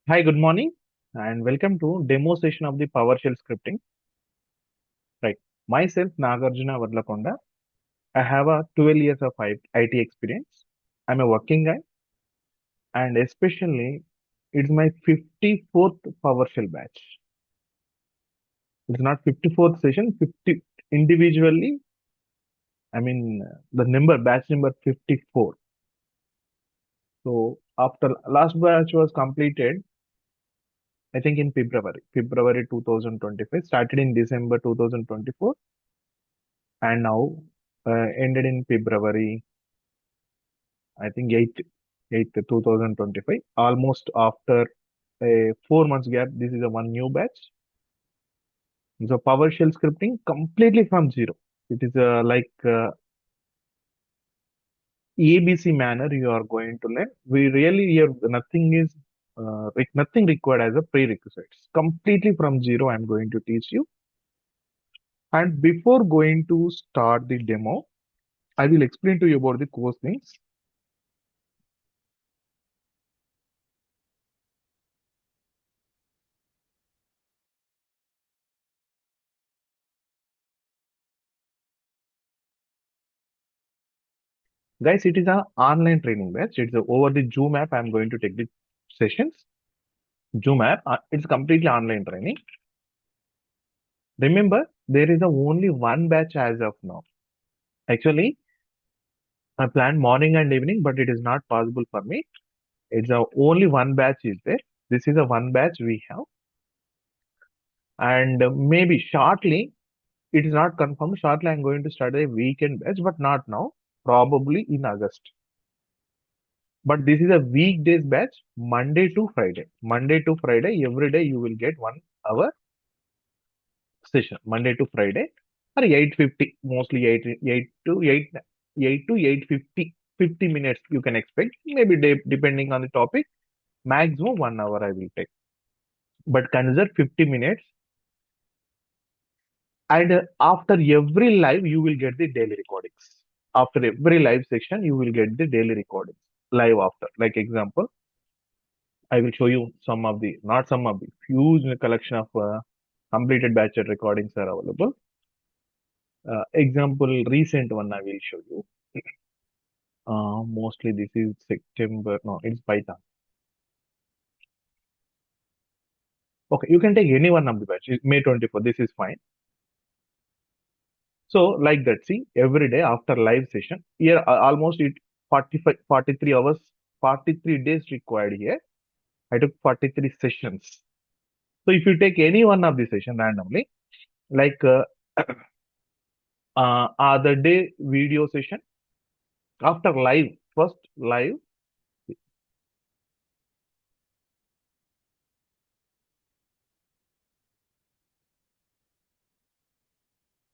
Hi, good morning, and welcome to demo session of the PowerShell scripting. Right, myself Nagarjuna Vadlakonda. I have a 12 years of IT experience. I'm a working guy, and especially it's my 54th PowerShell batch. It's not 54th session, 50 individually. The number batch number 54. So after last batch was completed, I think in February 2025. Started in December 2024 and now ended in February, I think 8th 2025. Almost after a 4 months gap, this is a one new batch. So PowerShell scripting completely from zero. It is ABC manner you are going to learn. We really here nothing is nothing required as a prerequisites. Completely from zero, I'm going to teach you. And before going to start the demo, I will explain to you about the course things. Guys, it is an online training batch. It's over the Zoom app. I'm going to take the sessions. Zoom app. It's completely online training. Remember, there is only one batch as of now. Actually, I planned morning and evening, but it is not possible for me. It's only one batch is there. This is a one batch we have, and maybe shortly, it is not confirmed. Shortly, I'm going to start a weekend batch, but not now. Probably in August. But this is a weekdays batch, Monday to Friday. Monday to Friday, every day you will get 1 hour session. Monday to Friday, or 8:50, mostly 8 to 8:50, 50 minutes you can expect. Maybe depending on the topic, maximum 1 hour I will take. But consider 50 minutes. And after every live, you will get the daily recordings. After every live section, you will get the daily recordings live after. Like example, I will show you some of the, not some of the, huge collection of completed batch recordings are available. Example, recent one I will show you. Mostly this is September, no, it's Python. Okay, you can take any one of the batch. It's May 24, this is fine. So like that, see, every day after live session, here almost it 45, 43 hours, 43 days required here. I took 43 sessions. So if you take any one of the session randomly, like the day video session, after live, first live,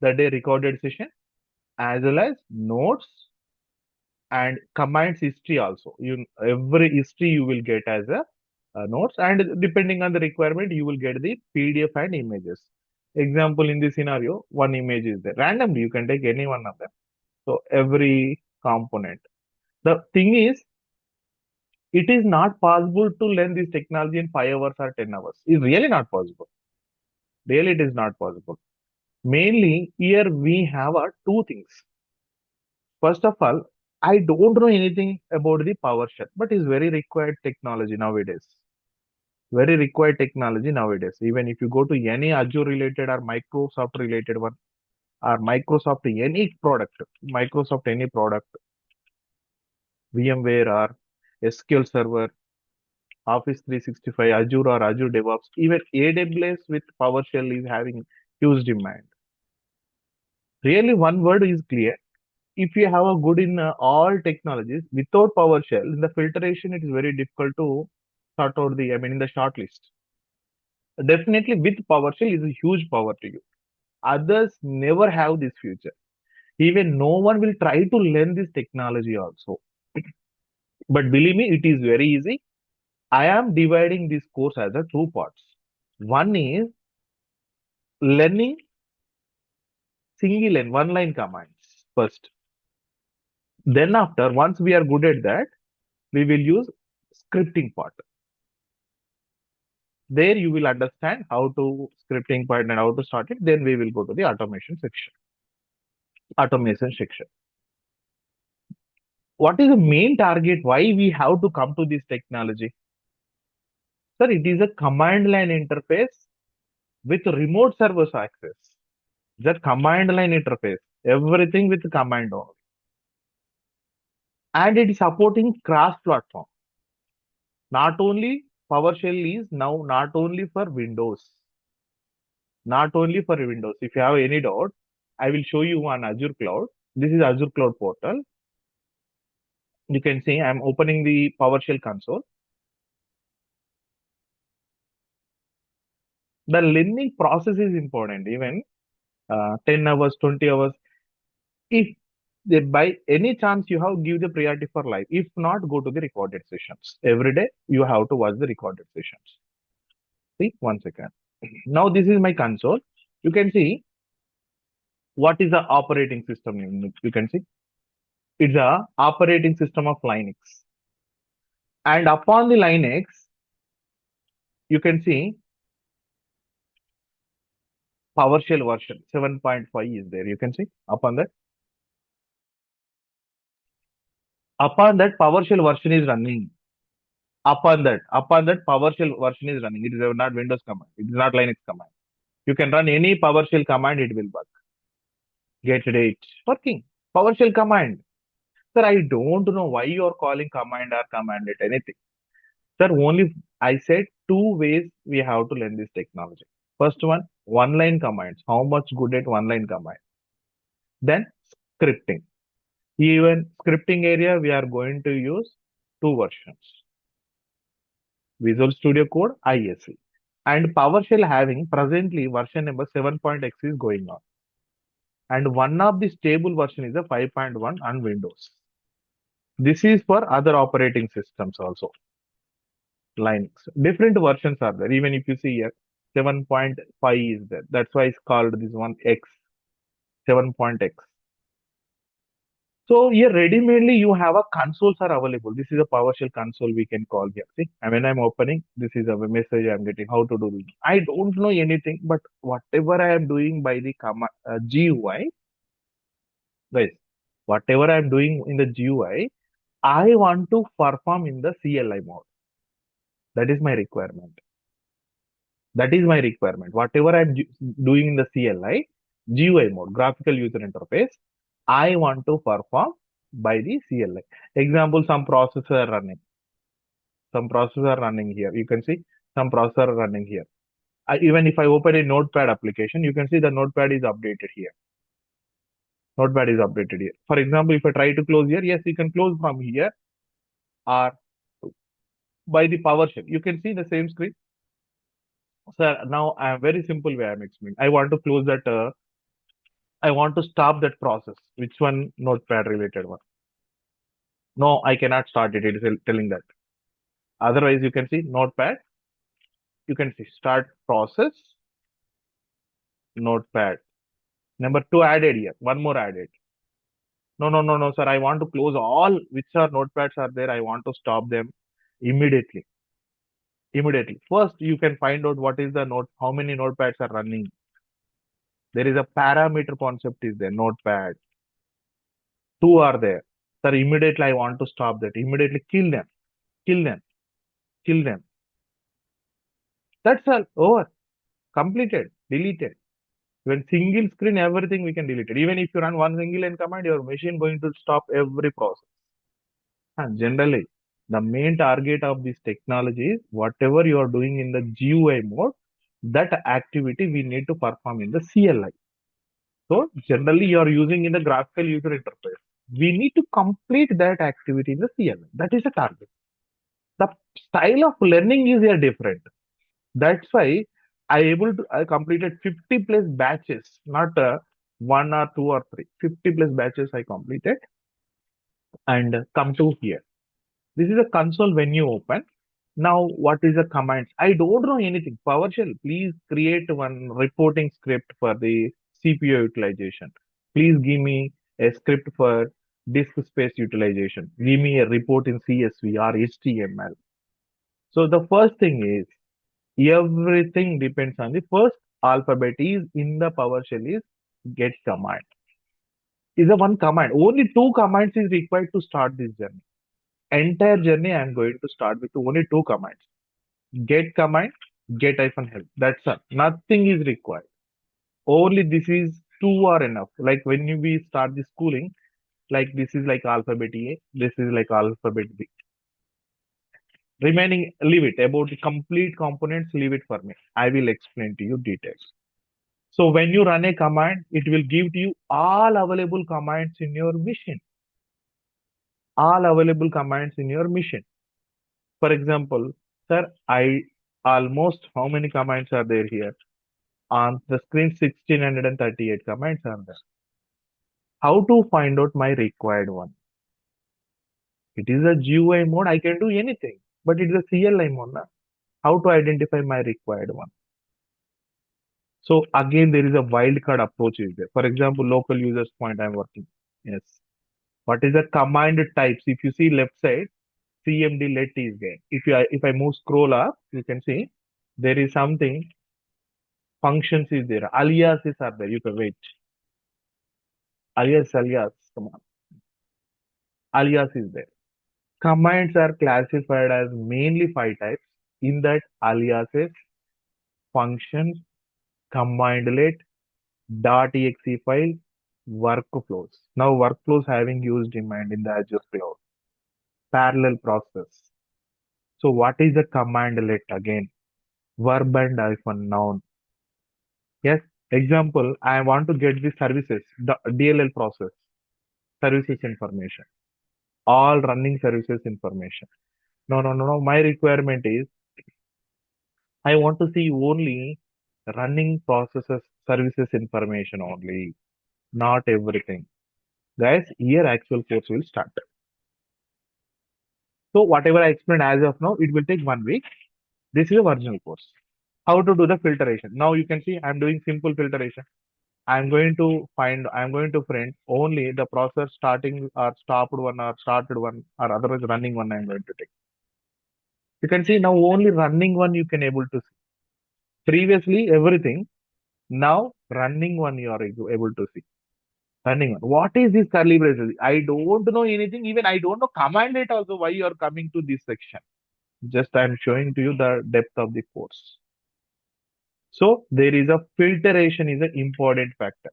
the day recorded session, as well as notes and commands history also. Every history you will get as a notes, and depending on the requirement, you will get the PDF and images. Example, in this scenario, one image is there. Randomly, you can take any one of them. So every component. The thing is, it is not possible to learn this technology in 5 hours or 10 hours. It's really not possible. Really, it is not possible. Mainly, here we have two things. First of all, I don't know anything about the PowerShell, but it's very required technology nowadays. Very required technology nowadays. Even if you go to any Azure related or Microsoft related one, or Microsoft any product, Microsoft any product, VMware or SQL Server, Office 365, Azure or Azure DevOps, even AWS with PowerShell is having huge demand. Really, one word is clear. If you have a good in all technologies without PowerShell, in the filtration, it is very difficult to sort out in the short list. Definitely with PowerShell is a huge power to you. Others never have this future. Even no one will try to learn this technology also. But believe me, it is very easy. I am dividing this course as a two parts. One is learning single and one line commands first. Then after, once we are good at that, we will use scripting part. There you will understand how to scripting part and how to start it. Then we will go to the automation section. Automation section. What is the main target? Why we have to come to this technology? Sir, it is a command line interface with remote service access. That command line interface, everything with command only. And it is supporting cross-platform. Not only PowerShell is now not only for Windows, not only for Windows. If you have any doubt, I will show you on Azure Cloud. This is Azure Cloud portal. You can see I'm opening the PowerShell console. The learning process is important, even 10 hours, 20 hours. If by any chance you have, give the priority for live. If not, go to the recorded sessions. Every day you have to watch the recorded sessions. See, 1 second. Now this is my console. You can see what is the operating system. You can see it's a operating system of Linux. And upon the Linux, you can see PowerShell version 7.5 is there. You can see upon that. Upon that, PowerShell version is running. Upon that PowerShell version is running. It is not Windows command. It is not Linux command. You can run any PowerShell command, it will work. Get date working. PowerShell command. Sir, I don't know why you are calling command or commanded anything. Sir, only I said two ways we have to learn this technology. First one line commands. How much good at one line command? Then scripting. Even scripting area, we are going to use two versions. Visual Studio Code, ISE. And PowerShell having presently version number 7.x is going on. And one of the stable version is a 5.1 on Windows. This is for other operating systems also. Linux. Different versions are there. Even if you see here, 7.5 is there. That's why it's called this one X, 7.x. So here ready-madely you have a consoles are available. This is a PowerShell console we can call here. See, and when I'm opening, this is a message I'm getting how to do this. I don't know anything, but whatever I am doing by the GUI, guys, whatever I'm doing in the GUI, I want to perform in the CLI mode. That is my requirement. That is my requirement. Whatever I'm doing in the CLI, GUI mode, graphical user interface, I want to perform by the CLI. Example, some processor running. Some processor running here. You can see some processor running here. Even if I open a notepad application, you can see the notepad is updated here. Notepad is updated here. For example, if I try to close here, yes, you can close from here or by the PowerShell. You can see the same screen. Sir, now I am very simple way I'm explaining. I want to close that. I want to stop that process. Which one? Notepad related one. No, I cannot start it. It is telling that. Otherwise, you can see notepad. You can see start process, notepad. Number 2 added here. One more added. No, sir. I want to close all which are notepads are there. I want to stop them immediately. Immediately. First, you can find out what is the note, how many notepads are running. There is a parameter concept is there, notepad. 2 are there. Sir, immediately I want to stop that. Immediately kill them. Kill them. Kill them. That's all. Over. Completed. Deleted. When single screen, everything we can delete it. Even if you run one single line command, your machine going to stop every process. And generally, the main target of this technology is whatever you are doing in the GUI mode, that activity we need to perform in the CLI. So generally you are using in the graphical user interface. We need to complete that activity in the CLI. That is the target. The style of learning is here different. That's why I completed 50 plus batches, not one or two or three. 50 plus batches I completed and come to here. This is a console when you open. Now, what is the commands? I don't know anything. PowerShell, please create one reporting script for the CPU utilization. Please give me a script for disk space utilization. Give me a report in CSV or HTML. So the first thing is Everything depends on the first alphabet is in the PowerShell is get command. Is a one command. Only two commands is required to start this journey. Entire journey I am going to start with only two commands. Get command, get -help. That's all. Nothing is required. Only this is two are enough. Like when we start the schooling, like this is like alphabet A, this is like alphabet B. Remaining, leave it. About the complete components, leave it for me. I will explain to you details. So when you run a command, it will give to you all available commands in your machine. All available commands in your machine. For example, sir, I almost how many commands are there here? On the screen, 1638 commands are there. How to find out my required one? It is a GUI mode. I can do anything, but it is a CLI mode. Na? How to identify my required one? So again, there is a wildcard approach is there. For example, local users point I'm working. Yes. What is the command types? If you see left side, CMD let is there. If I move scroll up, you can see there is something functions is there. Aliases are there. You can wait. Alias. Come on. Alias is there. Commands are classified as mainly five types. In that, aliases, functions, commandlet, .exe file, workflows. Now, workflows having used demand in the Azure cloud. Parallel process. So, what is a commandlet again? Verb and hyphen noun. Yes. Example, I want to get the services, the DLL process, services information, all running services information. No. My requirement is I want to see only running processes, services information only, not everything. Guys, here actual course will start. So whatever I explained as of now, it will take 1 week. This is a original course. How to do the filtration. Now you can see I'm doing simple filtration. I'm going to print only the process starting or stopped one or started one or otherwise running one I'm going to take. You can see now only running one you can able to see. Previously everything, now running one you are able to see. Running one. What is this curly braces? I don't know anything. Even I don't know command it also why you are coming to this section. Just I am showing to you the depth of the course. So there is a filtration is an important factor.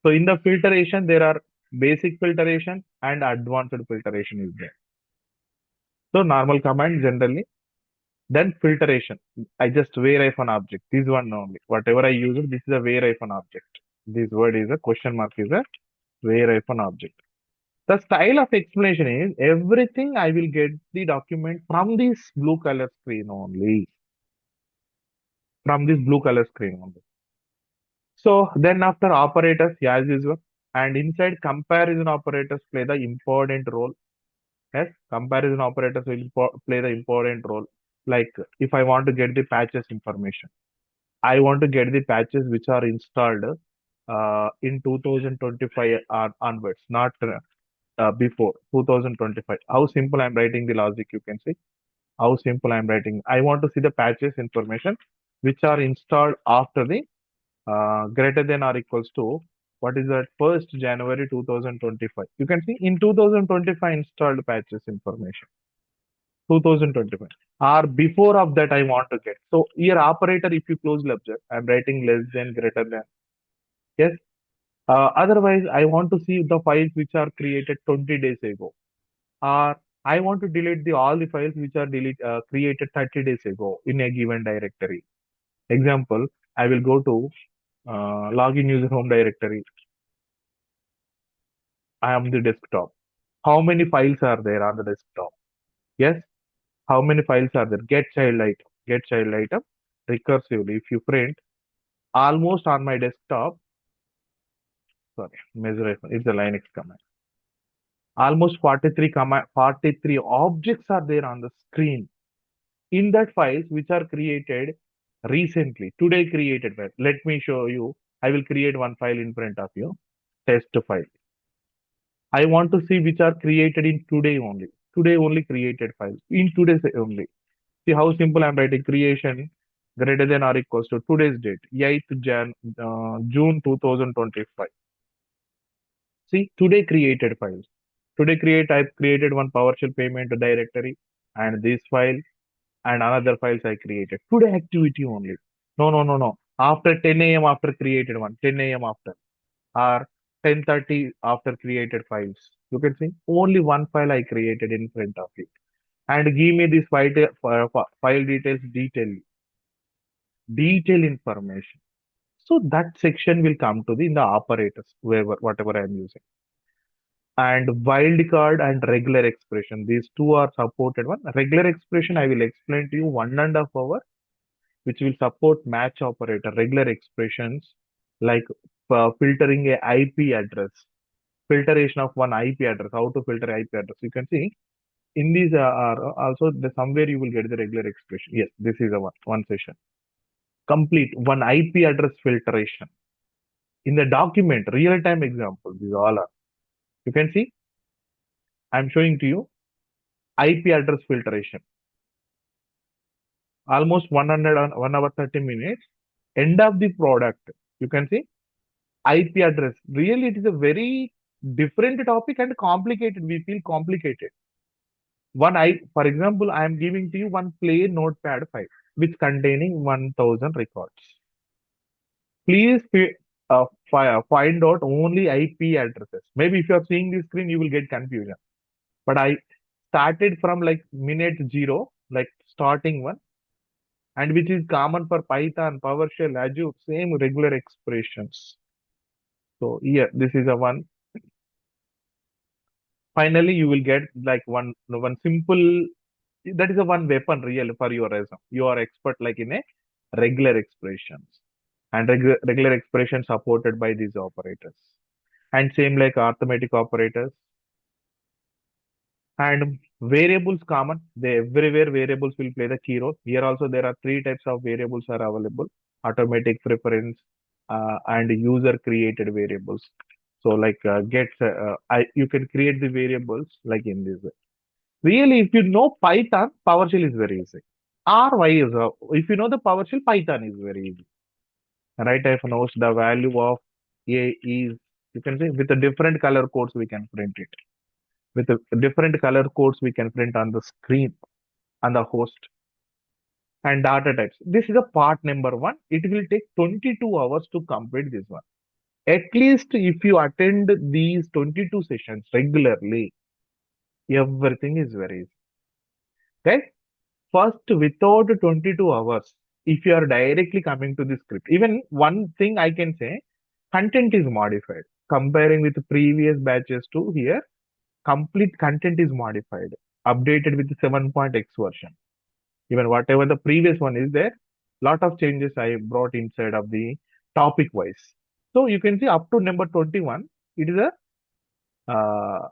So in the filtration, there are basic filtration and advanced filtration is there. So normal command generally, then filtration. I just where an object. This one only. Whatever I use, this is a where an object. This word is a question mark is a where an object. The style of explanation is everything I will get the document from this blue color screen only. From this blue color screen only. So then after operators, as usual, and inside comparison operators play the important role. Yes, comparison operators will play the important role. Like if I want to get the patches information, I want to get the patches which are installed in 2025 onwards, not before 2025. How simple I'm writing the logic, you can see. How simple I'm writing. I want to see the patches information which are installed after the greater than or equals to what is that 1st January 2025. You can see in 2025 installed patches information. 2025 or before of that I want to get. So here operator if you closely observe, I'm writing less than greater than. Yes. Otherwise I want to see the files which are created 20 days ago. Or I want to delete all the files which are created 30 days ago in a given directory. Example, I will go to login user home directory. I am the desktop. How many files are there on the desktop? Yes. How many files are there? Get child item. Get child item. Recursively, if you print almost on my desktop, sorry, measure it's a Linux command. Almost 43 objects are there on the screen. In that files which are created recently, today created file. Let me show you. I will create one file in front of you. Test file. I want to see which are created in today only. Today only created files. In today's only. See how simple I'm writing creation. greater than or equals to today's date, 8th June 2025. See, today created files. I've created one PowerShell payment directory and this file and another files I created. Today activity only. No, no, no, no. After 10 a.m. after created one, 10 a.m. after, or 10:30 after created files. You can see only one file I created in front of you. And give me this file details, detail information. So that section will come to the in the operators, wherever whatever I am using. And wildcard and regular expression. These two are supported one. Regular expression I will explain to you 1.5 hours, which will support match operator, regular expressions like filtering a IP address, filtration of one IP address, how to filter IP address. You can see in these are also somewhere you will get the regular expression. Yes, this is a one session. Complete one IP address filtration. In the document, real-time example, these all are. You can see, I'm showing to you IP address filtration. Almost 100 on 1 hour 30 minutes. End of the product. You can see IP address. Really, it is a very different topic and complicated. We feel complicated. For example, I am giving to you one plain notepad file which containing 1000 records. Please find out only IP addresses. Maybe if you are seeing this screen, you will get confusion. But I started from like minute zero, like starting one, and which is common for Python, PowerShell, Azure, same regular expressions. So here, this is a one. Finally, you will get like one simple. That is a one weapon real for your resume. You are expert like in a regular expressions and regular expressions supported by these operators. And same like arithmetic operators and variables common. They everywhere variables will play the key role. Here also there are three types of variables are available: automatic preference and user created variables. So like you can create the variables like in this way. Really, if you know Python, PowerShell is very easy. Why is if you know the PowerShell, Python is very easy. Right? If knows the value of A is, you can say with a different color codes we can print it. With a different color codes we can print on the screen on the host and data types. This is a part number one. It will take 22 hours to complete this one. At least if you attend these 22 sessions regularly, everything is very easy. Right? First, without 22 hours, if you are directly coming to the script, even one thing I can say, content is modified. Comparing with previous batches to here, complete content is modified, updated with the 7.x version. Even whatever the previous one is there, lot of changes I brought inside of the topic wise. So you can see up to number 21, it is a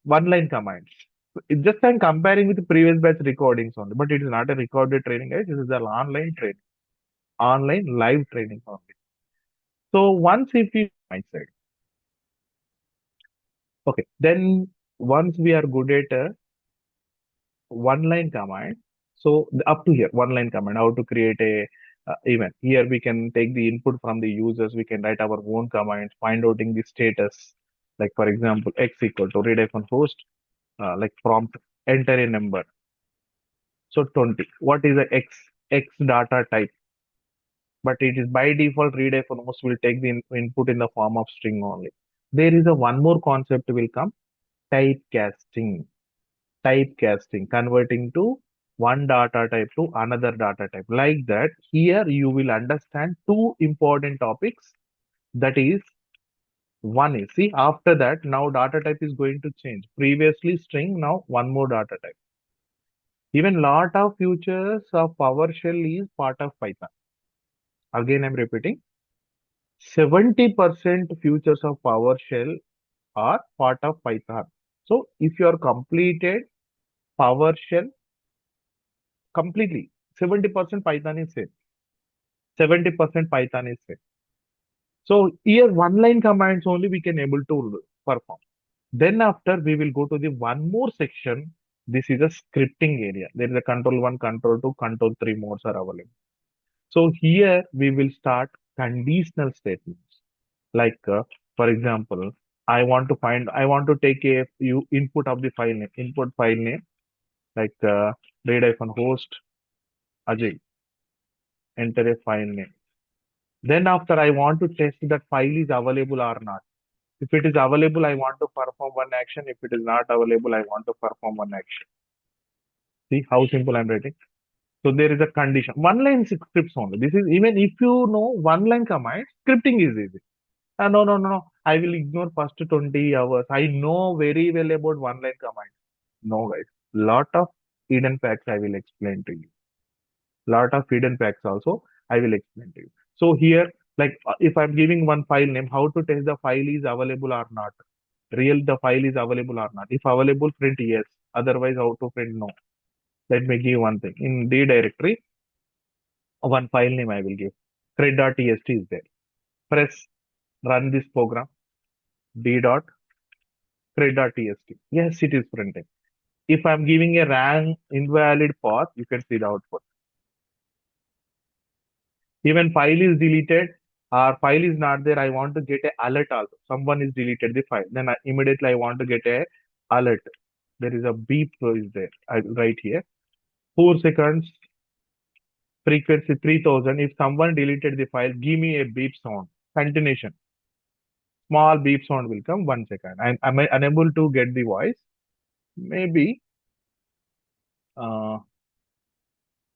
one-line commands. It's just I'm comparing with the previous batch recordings only, but it is not a recorded training, guys. This is an online training, online live training only. So once if you my side, okay, then once we are good at a one-line command, so up to here, one-line command, how to create a event. Here we can take the input from the users. We can write our own commands, find outing the status. Like for example, x equal to read host, like prompt, enter a number. So 20. What is the X data type? But it is by default read most will take the input in the form of string only. There is a one more concept will come, typecasting. Typecasting, converting to one data type to another data type. Like that, here you will understand two important topics. That is, one is, see, after that, now data type is going to change. Previously string, now one more data type. Even lot of features of PowerShell is part of Python. Again, I'm repeating, 70% features of PowerShell are part of Python. So if you are completed PowerShell completely, 70% Python is same. 70% Python is same. So here one line commands only we can able to perform. Then after we will go to the one more section. This is a scripting area. There is a control 1, control 2, control 3 modes are available. So here we will start conditional statements. Like, for example, I want to take a you input of the file name, input file name, like read-host Ajay, enter a file name. Then after I want to test that file is available or not. If it is available, I want to perform one action. If it is not available, I want to perform one action. See how simple I'm writing. So there is a condition. One line scripts only. This is even if you know one line command, scripting is easy. No, no, no, no. I will ignore first 20 hours. I know very well about one line command. No, guys. Lot of hidden facts I will explain to you. Lot of hidden facts also I will explain to you. So here, like if I'm giving one file name, how to test the file is available or not. Real the file is available or not. If available, print yes. Otherwise, how to print no. Let me give one thing. In D directory, one file name I will give. Thread.txt is there. Press run this program. D.thread.txt. Yes, it is printing. If I'm giving a wrong invalid path, you can see the output. Even file is deleted or file is not there, I want to get a alert also. Someone is deleted the file. Then immediately I want to get a alert. There is a beep is there. I write here. 4 seconds, frequency 3000. If someone deleted the file, give me a beep sound. Continuation. Small beep sound will come. 1 second. I'm unable to get the voice. Maybe uh,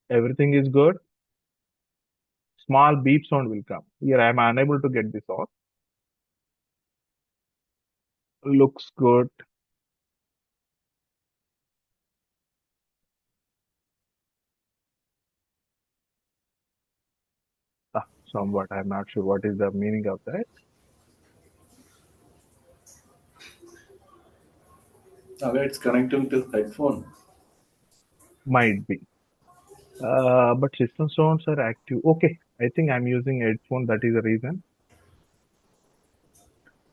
everything is good. Small beep sound will come. Here I am unable to get this out. Looks good. Somewhat. I'm not sure what is the meaning of that. Okay, it's connecting to headphone. Might be. But system sounds are active. Okay. I think I'm using headphone. That is the reason.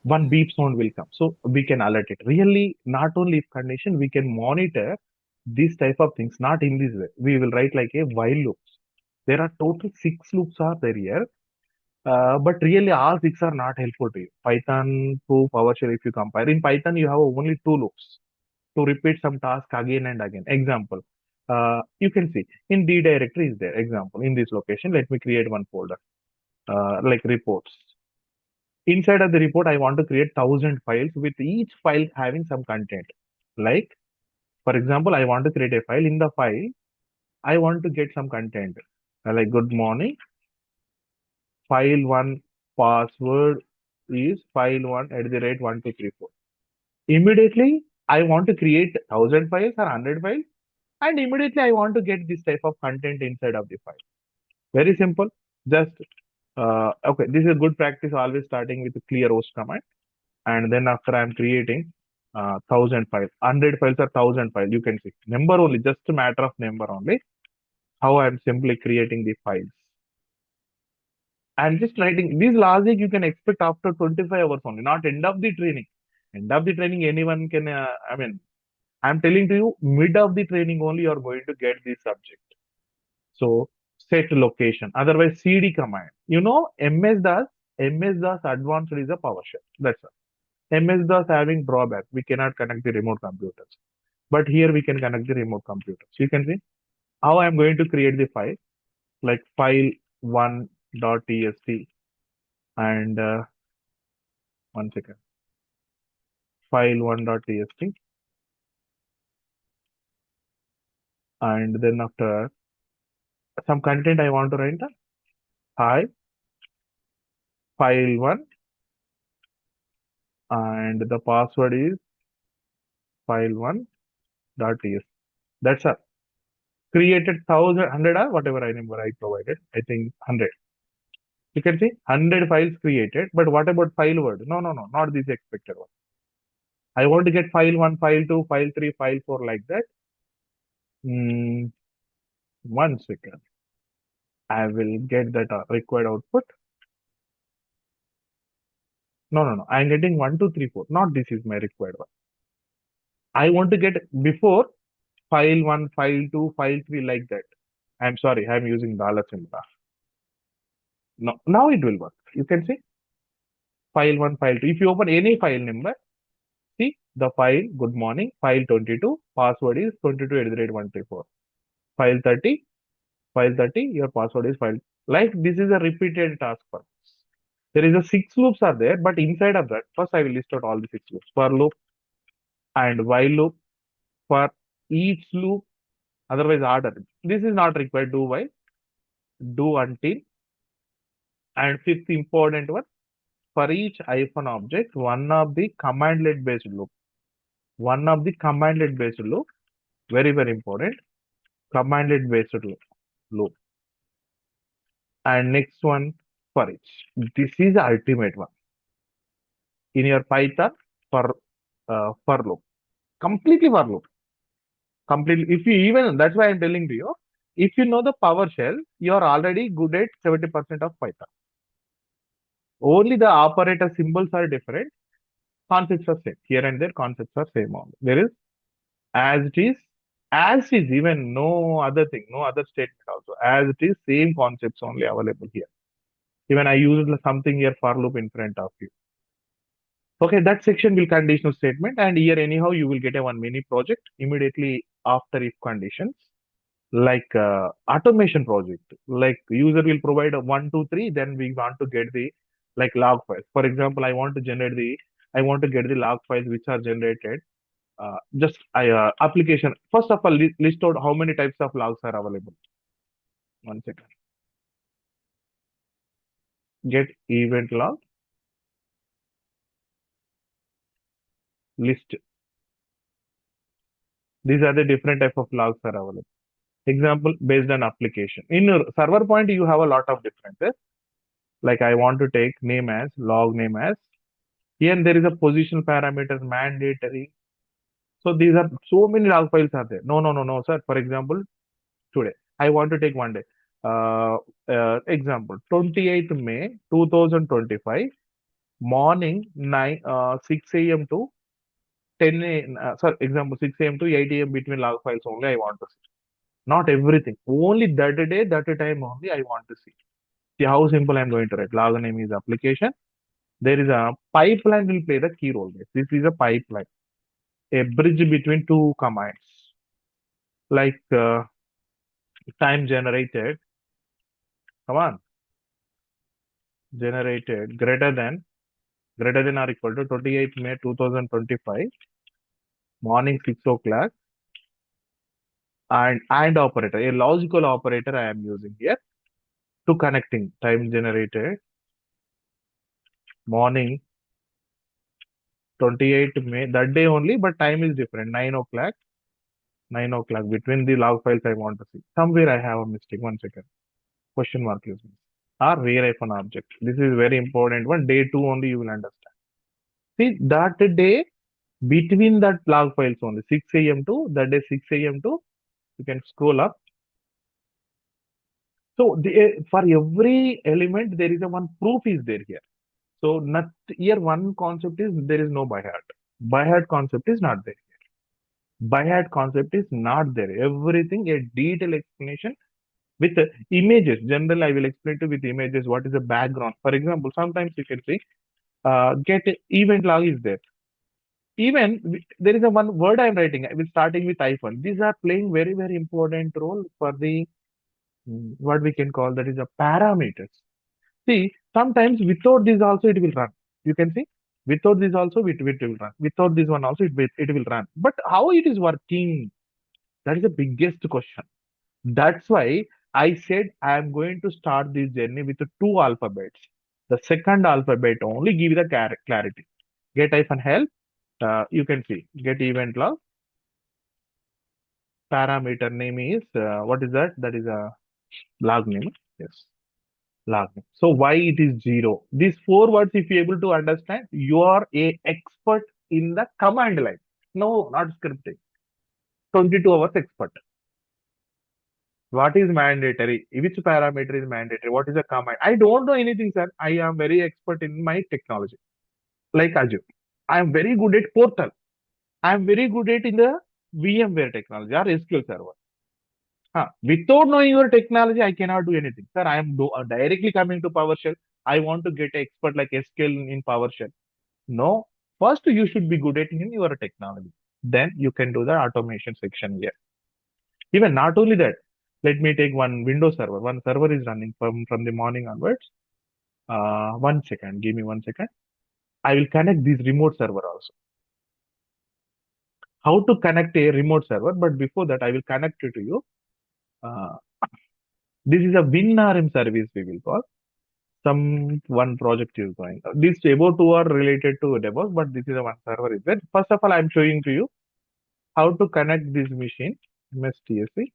One beep sound will come. So we can alert it. Really, not only if condition, we can monitor these type of things, not in this way. We will write like a while loops. There are total 6 loops are there here. But really all 6 are not helpful to you. Python to PowerShell, if you compare. In Python, you have only 2 loops to repeat some task again and again. Example, you can see in D directory is there. Example, in this location, let me create one folder, like reports. Inside of the report, I want to create 1,000 files with each file having some content. Like, for example, I want to create a file. In the file, I want to get some content. Like, good morning. File one password is file1 @ 1234. Immediately, I want to create 1,000 files or 100 files, and immediately I want to get this type of content inside of the file. Very simple. Just okay. This is a good practice. Always starting with a clear host command, and then after I'm creating 1,000 files, 100 files or 1,000 files. You can see number only, just a matter of number only. How I'm simply creating the files. I'm just writing this logic. You can expect after 25 hours only, not end of the training. End of the training, anyone can. I mean, I'm telling to you, mid of the training only you're going to get this subject. So set location. Otherwise, CD command. You know, MS DOS advanced is a PowerShell. That's all. MS DOS having drawback. We cannot connect the remote computers. But here we can connect the remote computers. You can see how I'm going to create the file, like file1.txt and 1 second. File1.txt, and then after some content I want to write. Hi, file1, and the password is file1.txt. That's all. Created 1,000, 100 or whatever I number I provided. I think 100. You can see 100 files created, but what about file word? No, no, no, not this expected one. I want to get file1, file2, file3, file4 like that. 1 second. I will get that required output. No, no, no. I'm getting 1, 2, 3, 4. Not this is my required one. I want to get before file1, file2, file3 like that. I'm sorry, I'm using dollar symbol. Now it will work. You can see file 1, file 2. If you open any file number, see the file, good morning, file 22, password is 22@134. File 30, file 30, your password is file. Like this is a repeated task for us. There is a 6 loops are there, but inside of that, first I will list out all the 6 loops. For loop and while loop, for each loop, otherwise order. This is not required, do while, do until, and fifth important one, for each hyphen object, one of the commandlet based loop. One of the commandlet based loop, very, very important, commandlet based loop. And next one, for each. This is the ultimate one. In your Python, for loop. Completely for loop. Completely. If you even, that's why I'm telling to you, if you know the PowerShell, you are already good at 70% of Python. Only the operator symbols are different. Concepts are same. Here and there, concepts are same only. There is as it is, even no other thing, no other statement also. As it is, same concepts only available here. Even I used something here for loop in front of you. Okay, that section will conditional statement, and here anyhow you will get a one mini project immediately after if conditions, like automation project. Like user will provide a 1, 2, 3, then we want to get the like log files. For example, I want to get the log files which are generated. Just application. First of all, list out how many types of logs are available. One second. Get event log list. These are the different type of logs are available. Example based on application. In your server point, you have a lot of differences. Like I want to take name as log name as. Here there is a position parameter mandatory. So these are so many log files are there. No, sir. For example, today I want to take one day. Example 28th May 2025 morning 6 a.m. to 10 a.m. Sorry, example 6 a.m. to 8 a.m. between log files only I want to see. Not everything. Only that day, that time only I want to see. See how simple I'm going to write. Log name is application. There is a pipeline will play the key role. This is a pipeline, a bridge between two commands. Like time generated, come on, generated greater than or equal to 28 May 2025, morning 6 o'clock, and operator, a logical operator I am using here to connecting time generated, morning 28 May, that day only, but time is different, 9 o'clock between the log files I want to see. Somewhere I have a mistake. One second. Question mark is missing. Or where an object. This is very important one. Day 2 only you will understand. See that day between that log files only 6 a.m. to that day 6 a.m. to you can scroll up. So for every element there is a one proof is there here. So not here one concept is there is no by heart. By heart concept is not there. By heart concept is not there. Everything a detailed explanation with images. Generally, I will explain to with images what is the background. For example, sometimes you can see get event log is there. Even there is a one word I am writing. I will starting with hyphen. These are playing very very important role for the what we can call that is a parameters. See, sometimes without this also it will run. You can see without this also it will run. Without this one also it will run. But how it is working? That is the biggest question. That's why I said I am going to start this journey with the two alphabets. The second alphabet only give the clarity. Get hyphen help. You can see get event log. Parameter name is what is that? That is a log name. Yes, log name. So why it is 0? These 4 words, if you able to understand, you are a expert in the command line. No, not scripting. 22 hours expert. What is mandatory? Which parameter is mandatory? What is a command? I don't know anything, sir. I am very expert in my technology, like Azure. I am very good at Portal. I am very good at in the VMware technology or SQL Server. Without knowing your technology, I cannot do anything. Sir, I am directly coming to PowerShell. I want to get an expert like SQL in PowerShell. No, first you should be good at in your technology. Then you can do the automation section here. Even not only that, let me take one Windows server. One server is running from the morning onwards. 1 second, give me 1 second. I will connect this remote server also. How to connect a remote server? But before that, I will connect it to you. Uh, this is a WinRM service we will call. Some one project is going. These above two are related to DevOps, but this is a one server is there. First of all, I'm showing to you how to connect this machine, MSTSC.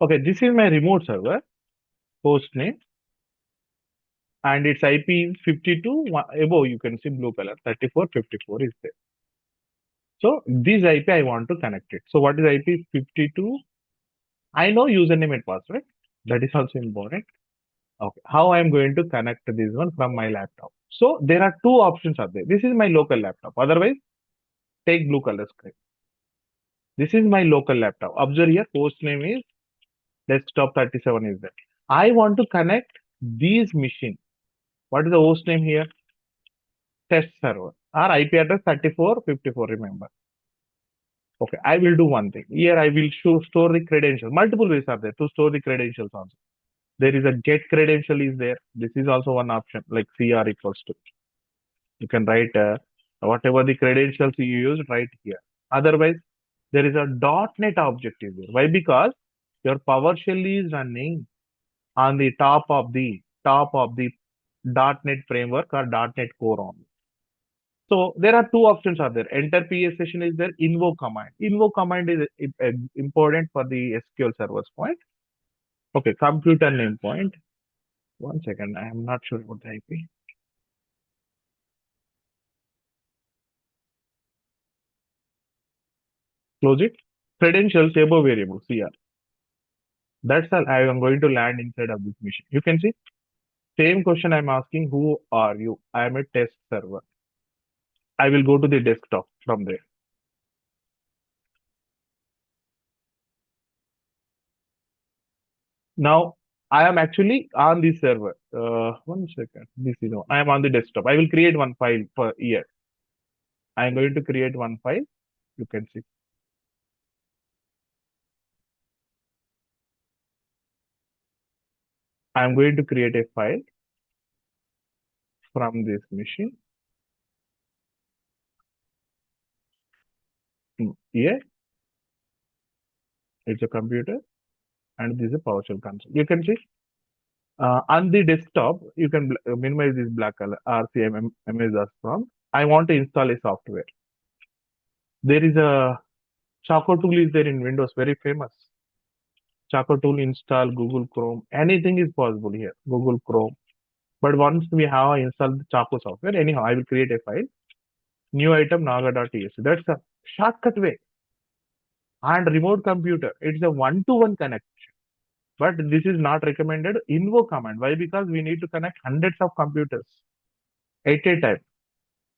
Okay, this is my remote server, host name, and its IP is 52 above. You can see blue color 3454 is there. So this IP I want to connect it. So what is IP 52? I know username and password. That is also important. Okay, how I am going to connect this one from my laptop? So there are two options are there. This is my local laptop. Otherwise, take blue color screen. This is my local laptop. Observe here, host name is desktop 37 is there. I want to connect these machine. What is the host name here? Test server. Our IP address 3454, remember. Okay, I will do one thing. Here I will store the credentials. Multiple ways are there to store the credentials also. There is a get credential is there. This is also one option like CR equals to. You can write whatever the credentials you use right here. Otherwise, there is a .NET object is there. Why? Because your PowerShell is running on the top of the .NET framework or .NET core only. So there are two options are there. Enter PS session is there. Invoke command. Invoke command is important for the SQL servers point. Okay, computer name point. 1 second, I am not sure about the IP. Close it. Credentials above variable CR. That's all I am going to land inside of this machine. You can see same question I'm asking. Who are you? I am a test server. I will go to the desktop from there. Now I am actually on the server. 1 second. This is I am on the desktop. I will create one file for here. I am going to create one file. You can see. I am going to create a file from this machine. Here, it's a computer, and this is a PowerShell console. You can see on the desktop, you can minimize this black color RCM image from. I want to install a software. There is a Chaco tool is there in Windows, very famous. Chaco tool install Google Chrome. Anything is possible here. Google Chrome. But once we have installed the Chaco software, anyhow, I will create a file. New item naga.ts. That's a shortcut way. And remote computer, it's a one-to-one connection. But this is not recommended. Invoke command. Why? Because we need to connect hundreds of computers at a time.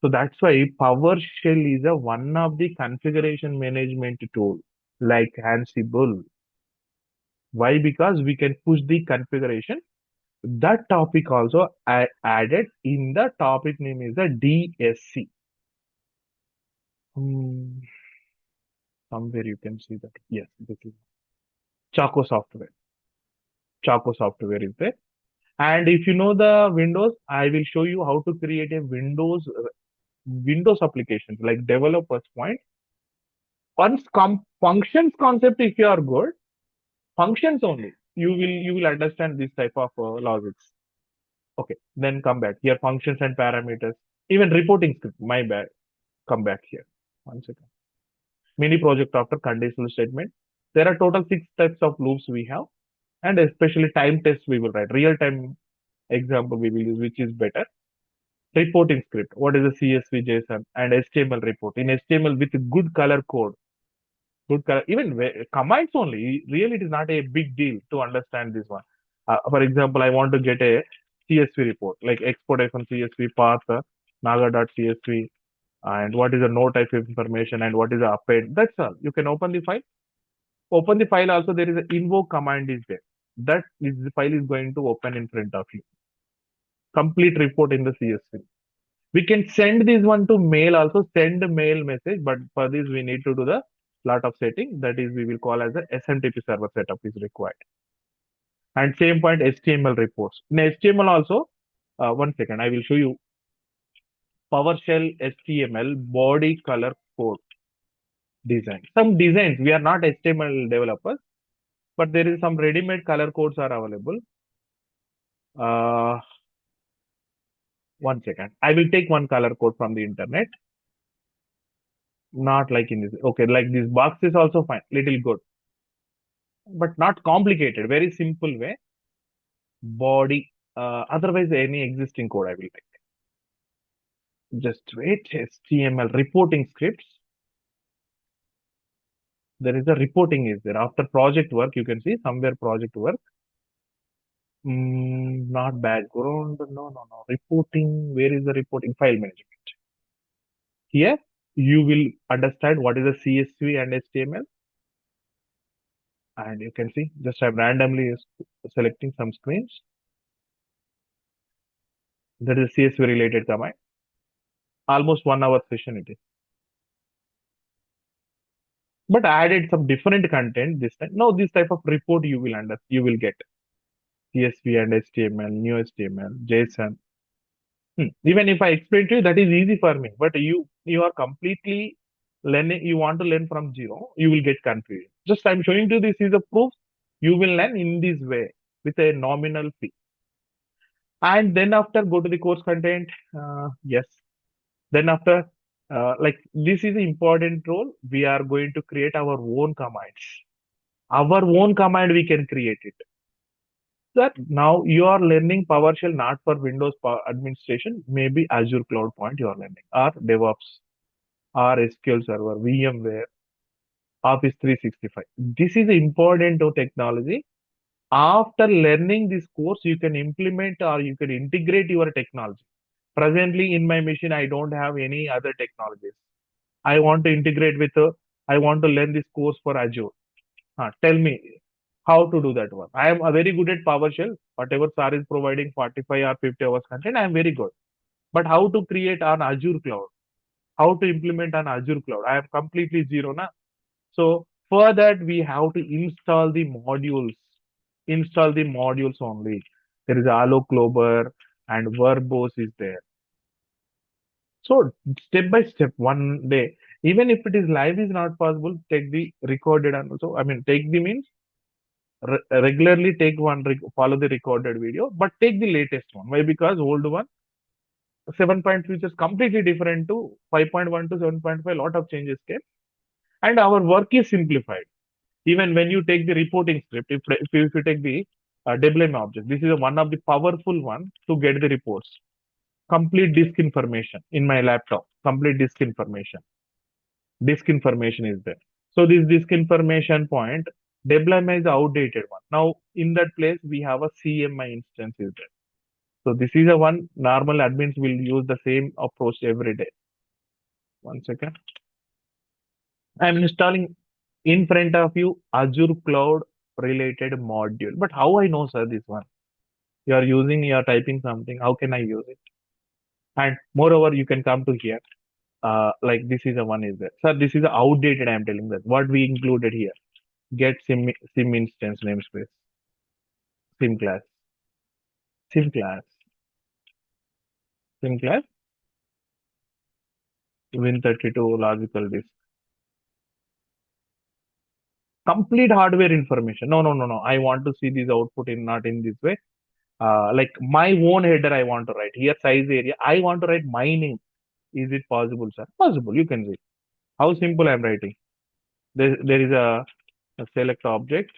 So that's why PowerShell is a one of the configuration management tool like Ansible. Why? Because we can push the configuration. That topic also I added in the topic name is the DSC. Hmm, somewhere you can see that. Yes, this is Chaco software. Chaco software is there. And if you know the Windows, I will show you how to create a Windows applications like developers point. Once functions concept, if you are good, functions only, you will understand this type of logics. Okay, then come back here, functions and parameters. Even reporting script, my bad. Come back here. 1 second. Mini project after conditional statement. There are total 6 types of loops we have, and especially time tests we will write. Real time example we will use, which is better. Reporting script. What is a CSV JSON and HTML report? In HTML with good color code. Good color. Even commands only. Really, it is not a big deal to understand this one. For example, I want to get a CSV report, like export from CSV path, naga.csv, and what is the no type of information and what is the append. That's all. You can open the file. Open the file also, there is an invoke command is there. That is the file is going to open in front of you. Complete report in the CSV. We can send this one to mail also, send mail message, but for this we need to do the lot of setting. That is, we will call as a SMTP server setup is required. And same point, HTML reports. In HTML also, one second, I will show you PowerShell HTML body color code design. Some designs, we are not HTML developers, but there is some ready-made color codes are available. Uh, One second. I will take one color code from the internet. Not like in this. Okay, like this box is also fine. Little good. But not complicated. Very simple way. Body. Otherwise, any existing code I will take. Just wait. HTML reporting scripts. There is a reporting is there. After project work, you can see somewhere project work. Not background. No, no, no. Reporting. Where is the reporting? File management. Here, you will understand what is a CSV and HTML. And you can see, just I'm randomly selecting some screens. That is a CSV related command. Almost 1 hour session it is. But I added some different content this time. Now this type of report you will get. CSV and HTML, new HTML, JSON. Even if I explain to you, that is easy for me. But you are completely learning. You want to learn from zero. You will get confused. Just I'm showing you this is a proof. You will learn in this way with a nominal fee. And then after go to the course content. Yes. Then after like this is an important role. We are going to create our own commands. Our own command we can create it. That now you are learning PowerShell not for Windows administration, maybe Azure Cloud Point you are learning, or DevOps, or SQL Server, VMware, Office 365. This is important to technology. After learning this course, you can implement or you can integrate your technology. Presently in my machine, I don't have any other technologies. I want to integrate with, I want to learn this course for Azure. Tell me how to do that one. I am very good at PowerShell. Whatever SAR is providing 45 or 50 hours content, I am very good. But how to create on Azure Cloud? How to implement on Azure Cloud? I am completely zero now. So for that, we have to install the modules. Install the modules only. There is Allo Clover and Verbose is there. So step by step, one day, even if it is live is not possible, take the recorded and also, I mean, take the means regularly take one, follow the recorded video, but take the latest one. Why? Because old one, 7.2 is completely different to 5.1 to 7.5, lot of changes came. And our work is simplified. Even when you take the reporting script, if you take the WM object, this is one of the powerful one to get the reports. Complete disk information in my laptop, complete disk information. Disk information is there. So this disk information point, WM is the outdated one. Now in that place, we have a CMI instance is there. So this is a one normal admins will use the same approach every day. One second. I'm installing in front of you Azure Cloud related module. But how I know, sir, this one? You are using, you are typing something. How can I use it? And moreover, you can come to here. Like this is a one is there. Sir, this is outdated. I'm telling that. What we included here. Get sim instance namespace. Sim class. Sim class. Sim class. Win32 logical disk. Complete hardware information. No, no, no, no. I want to see this output in not in this way. Like my own header I want to write. Here size area. I want to write my name. Is it possible, sir? Possible. You can see. How simple I'm writing. There is a select object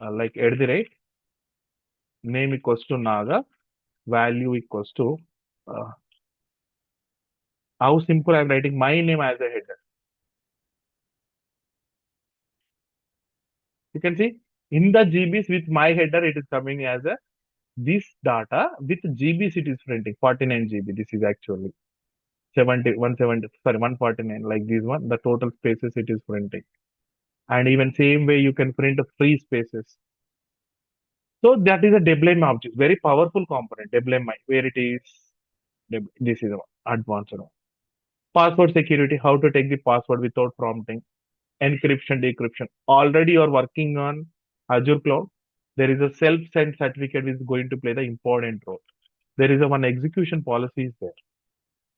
like at the rate. Name equals to Naga. Value equals to uh, how simple I'm writing my name as a header. You can see in the GBs with my header, it is coming as a this data with GBs it is printing 49 GB. This is actually 70, 170, sorry, 149 like this one. The total spaces it is printing. And even same way you can print free spaces. So that is a deblame object, very powerful component, deblame where it is. This is advanced one. Password security, how to take the password without prompting. Encryption, decryption. Already you are working on Azure Cloud. There is a self-sent certificate which is going to play the important role. There is a one execution policy is there.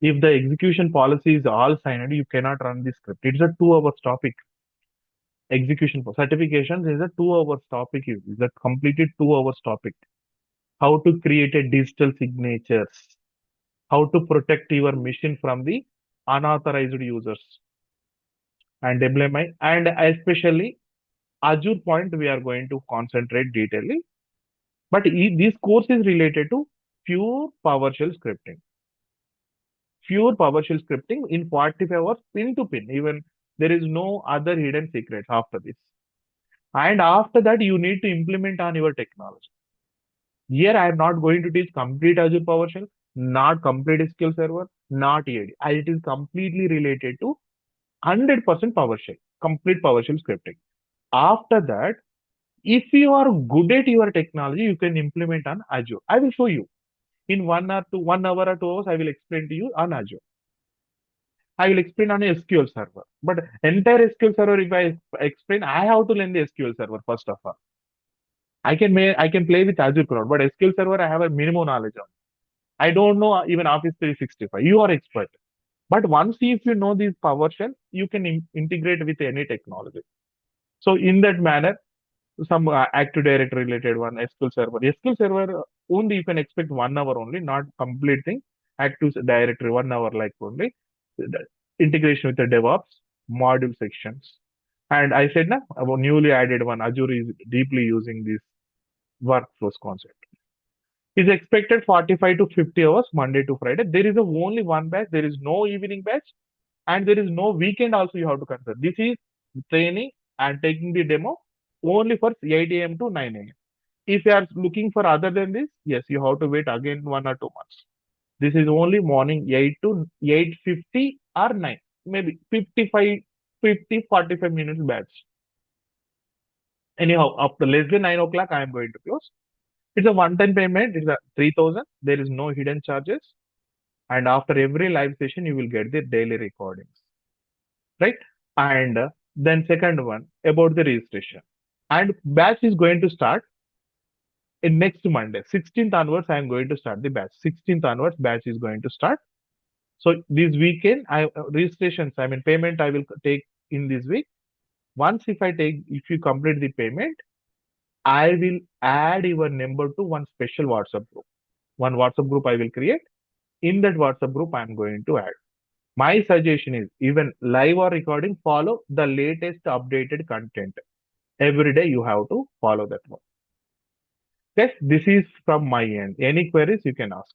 If the execution policy is all signed, you cannot run the script. It's a 2 hours topic. Execution for certifications is a 2 hours topic. Is a completed 2 hours topic. How to create a digital signatures. How to protect your machine from the unauthorized users and WMI, and especially Azure point we are going to concentrate detailedly. But this course is related to pure PowerShell scripting. Pure PowerShell scripting in 45 hours pin to pin. Even there is no other hidden secrets after this. And after that, you need to implement on your technology. Here, I am not going to teach complete Azure PowerShell, not complete SQL Server, not AD. It is completely related to 100% PowerShell, complete PowerShell scripting. After that, if you are good at your technology, you can implement on Azure. I will show you in 1 hour or 2 hours. I will explain to you on Azure. I will explain on a SQL Server. But entire SQL Server, if I explain, I have to learn the SQL Server first of all. I can play with Azure Cloud, but SQL Server I have a minimum knowledge on. I don't know even Office 365. You are expert. But once if you know this PowerShell, you can integrate with any technology. So in that manner, some Active Directory related one, SQL Server. SQL Server only you can expect 1 hour only, not complete thing. Active Directory 1 hour like only. The integration with the DevOps module sections. And I said now about newly added one. Azure is deeply using this workflows concept. Is expected 45 to 50 hours Monday to Friday. There is only one batch. There is no evening batch, and there is no weekend. Also, you have to consider. This is training and taking the demo only for 8 a.m. to 9 a.m. If you are looking for other than this, yes, you have to wait again 1 or 2 months. This is only morning 8 to 8:50 or 9, maybe 55, 50, 45 minutes batch. Anyhow, after less than 9 o'clock, I am going to close. It's a one-time payment. It's a 3,000. There is no hidden charges. And after every live session, you will get the daily recordings, right? And then second one about the registration. And batch is going to start in next Monday. 16th onwards, I am going to start the batch. 16th onwards, batch is going to start. So this weekend, registrations, I mean payment, I will take in this week. Once if you complete the payment, I will add your number to one special WhatsApp group. One WhatsApp group I will create. In that WhatsApp group, I am going to add. My suggestion is even live or recording, follow the latest updated content. Every day you have to follow that one. Yes, this is from my end. Any queries you can ask.